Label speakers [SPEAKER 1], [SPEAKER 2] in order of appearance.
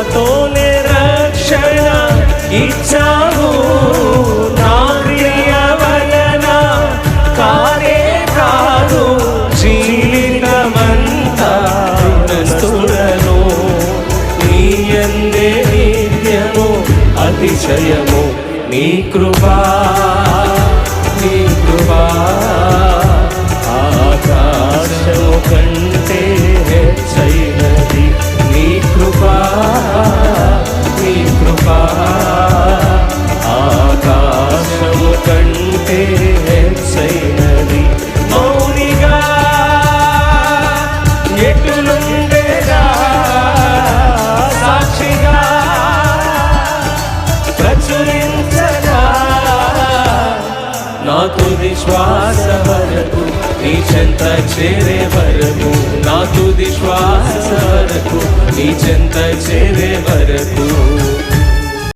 [SPEAKER 1] కృపతోనే రక్షణ ఇచ్చావు. నా క్రియ వలన కానే కాదు, జీవితమంతా స్తులను. నీ యందే నిత్యము అతిశయము, నీ కృపా నీ కృపా ఆకాశము కంటే హెచ్చైనది. నీ కృపా నీ కృపా ఆకాశము కంటే హెచ్చైనది. మౌనిగా ఎటులుండేదా సాక్షిగా ప్రచురించగా, నా తుది శ్వాస వరకు నీ చెంత చేరే వరకు, నా తుది శ్వాస వరకు నీ చెంత చేరే వరకు